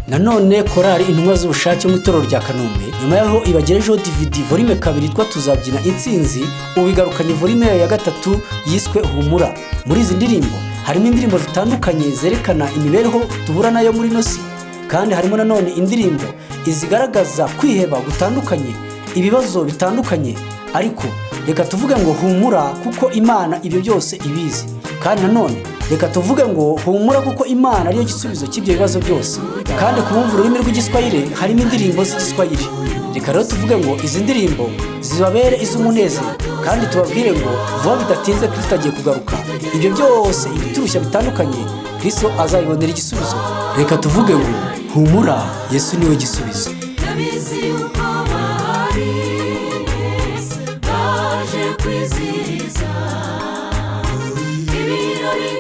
nanone korali intumwa z'ubushake mu itorero rya Kanombe nyuma yaho ibagerejeho DVD volume 2 yitwa tuzabyina intsinzi, ubigarukanye volume ya 3 yiswe humura. Muri izi ndirimbo harimo indirimbo zitandukanye zerekana imibereho duhura nayo muri nosi, kandi harimo nanone indirimbo izigaragaza kwiheba gutandukanye, ibibazo bitandukanye. Ariko reka tuvuge ngo humura kuko Imana ibyo byose ibizi, kandi nanone reka tuvuge ngo humura kuko Imana ariyo gisubizo cy'ibyo bibazo byose. Kandi kubumva ururimi rw'igiswahili harimo indirimbo z'igiswahili. Reka rero tuvuge ngo izi ndirimbo zibabere iz'umunezero, kandi tubabwire ngo vuba bidatinze Kristo agiye kugaruka. Ibyo byose ibiturushya bitandukanye Kristo azabibonera igisubizo. Reka tuvuge ngo humura, Yesu niwe gisubizo. Kwizihiza ibirori